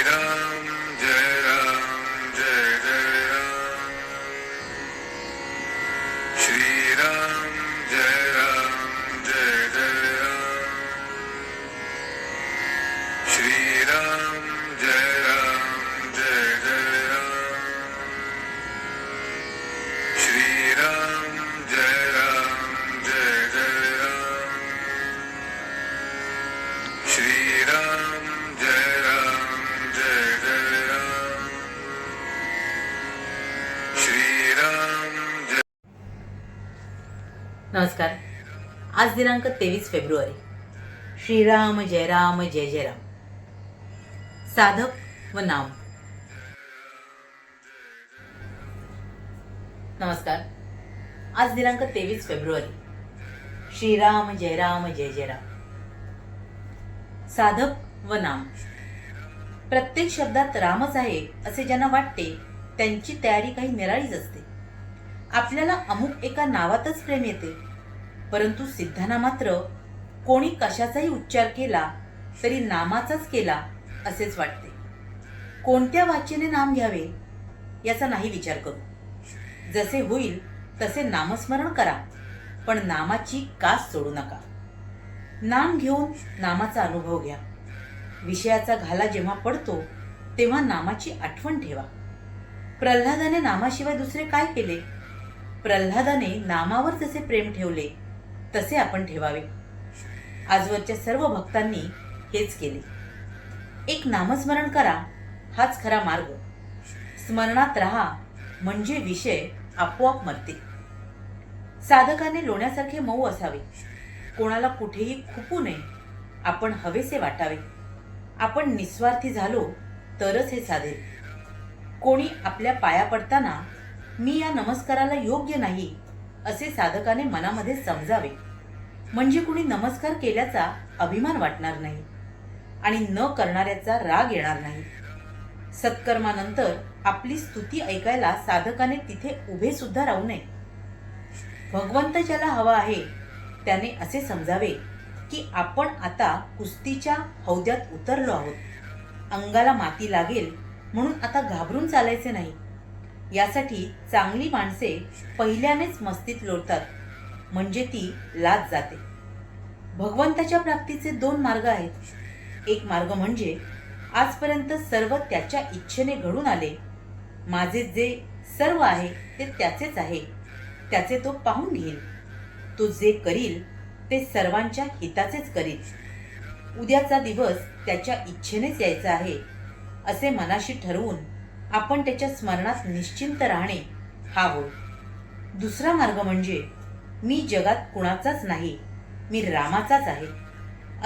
श्रीराम जय राम जय जय राम। श्रीराम जय राम जय जय राम। श्रीराम जय राम जय जय राम। श्रीराम जय राम जय जय राम। श्रीराम जय राम जय जय राम। श्रीराम जय। नमस्कार। आज दिनांक 23 फेब्रुवारी। श्रीराम जय राम जय जय राम। साधक व नाम। नमस्कार। आज दिनांक 23 फेब्रुवारी। श्रीराम जय राम जय जय राम। साधक व नाम। प्रत्येक शब्दात रामच आहे असे ज्यांना वाटते त्यांची तयारी काही निराळीच असते। आपल्याला अमुक एका नावातच प्रेम येते, परंतु सिद्धांना मात्र कोणी कशाचाही उच्चार केला तरी नामाचाच केला असेच वाटते। कोणत्या वाचेने नाम घ्यावे याचा नाही विचार करू। जसे होईल तसे नामस्मरण करा, पण नामाची कास सोडू नका। नाम घेऊन नामाचा अनुभव घ्या। विषयाचा घाला जेव्हा पडतो तेव्हा नामाची आठवण ठेवा। प्रल्हादाने नामाशिवाय दुसरे काय केले? प्रल्हादाने नामावर जसे प्रेम ठेवले तसे आपण ठेवावे। आजवरच्या सर्व भक्तांनी हेच केले। एक नामस्मरण करा, हाच खरा मार्ग। स्मरणात राहा म्हणजे विषय आपोआप मरते। साधकाने लोण्यासारखे मऊ असावे, कोणाला कुठेही खुपू नये। आपण हवेसे वाटावे। आपण निस्वार्थी झालो तरच हे साधेल। कोणी आपल्या पाया पडताना मी या नमस्काराला योग्य नाही असे साधकाने मनामध्ये समजावे, म्हणजे कुणी नमस्कार केल्याचा अभिमान वाटणार नाही आणि न करणाऱ्याचा राग येणार नाही। सत्कर्मानंतर आपली स्तुती ऐकायला साधकाने तिथे उभे सुद्धा राहू नये। भगवंत ज्याला हवा आहे त्याने असे समजावे की आपण आता कुस्तीच्या हौद्यात उतरलो आहोत। अंगाला माती लागेल म्हणून आता घाबरून चालायचे नाही। यासाठी चांगली माणसे पहिल्यानेच मस्तीत लोळतात, म्हणजे ती लाज जाते। भगवंताच्या प्राप्तीचे दोन मार्ग आहेत। एक मार्ग म्हणजे आजपर्यंत सर्व त्याच्या इच्छेने घडून आले, माझे जे सर्व आहे ते त्याचेच आहे, त्याचे तो पाहून घेईल। तो जे करील ते सर्वांच्या हिताचेच करील। उद्याचा दिवस त्याच्या इच्छेनेच यायचा आहे असे मनाशी ठरवून आपण त्याच्या स्मरणात निश्चिंत राहणे हा होय। दुसरा मार्ग म्हणजे मी जगात कुणाचाच नाही, मी रामाचाच आहे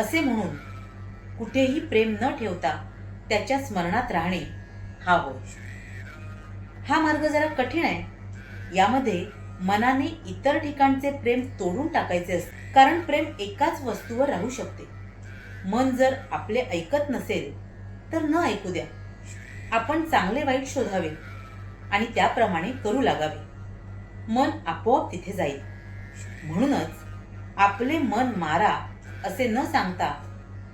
असे म्हणून कुठेही प्रेम न ठेवता त्याच्या स्मरणात राहणे हा होय। हा मार्ग जरा कठीण आहे। यामध्ये मनाने इतर ठिकाणचे प्रेम तोडून टाकायचे असते, कारण प्रेम एकाच वस्तूवर राहू शकते। मन जर आपले ऐकत नसेल तर न ऐकू द्या। आपण चांगले वाईट शोधावे आणि त्याप्रमाणे करू लागावे। मन आपोआप तिथे जाईल। म्हणूनच आपले मन मारा असे न सांगता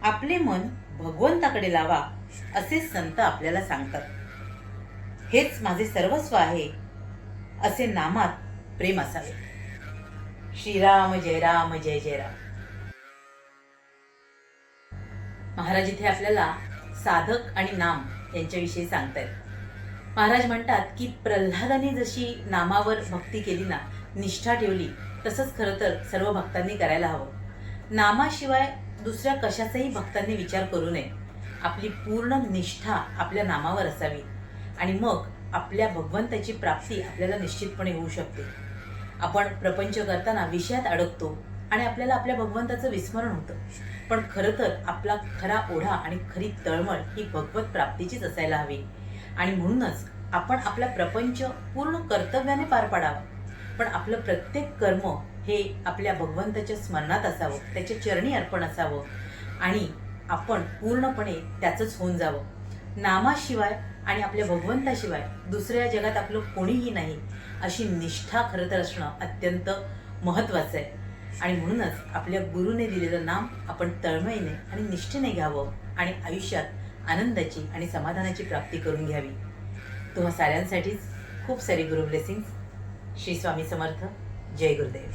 आपले मन भगवंताकडे लावा असे संत आपल्याला सांगतात। हेच माझे सर्वस्व आहे असे नामात प्रेम असावे। श्रीराम जय राम जय जय राम। महाराज इथे आपल्याला साधक आणि नाम यांच्याविषयी सांगतायत। महाराज म्हणतात की प्रल्हादाने जशी नामावर भक्ती केली ना, निष्ठा ठेवली, तसंच खरं तर सर्व भक्तांनी करायला हवं। नामाशिवाय दुसऱ्या कशाचाही भक्तांनी विचार करू नये। आपली पूर्ण निष्ठा आपल्या नामावर असावी आणि मग आपल्या भगवंताची प्राप्ती आपल्याला निश्चितपणे होऊ शकते। आपण प्रपंच करताना विषयात अडकतो आणि आपल्याला आपल्या भगवंताचं विस्मरण होतं, पण खरं तर आपला खरा ओढा आणि खरी तळमळ ही भगवत प्राप्तीचीच असायला हवी। आणि म्हणूनच आपण आपला प्रपंच पूर्ण कर्तव्याने पार पाडावा, पण आपलं प्रत्येक कर्म हे आपल्या भगवंताच्या स्मरणात असावं, त्याच्या चरणी अर्पण असावं आणि आपण पूर्णपणे त्याचंच होऊन जावं। नामाशिवाय आणि आपल्या भगवंताशिवाय दुसऱ्या जगात आपलं कोणीही नाही अशी निष्ठा खरं तर असणं अत्यंत महत्त्वाचं आहे। आणि म्हणूनच आपल्या गुरुने दिलेलं नाम आपण तळमळीने आणि निष्ठेने घ्यावं आणि आयुष्यात आनंदाची आणि समाधानाची प्राप्ती करून घ्यावी. तुम्हा साऱ्यांसाठीच खूप सारी गुरु ब्लेसिंग्स. श्री स्वामी समर्थ. जय गुरुदेव.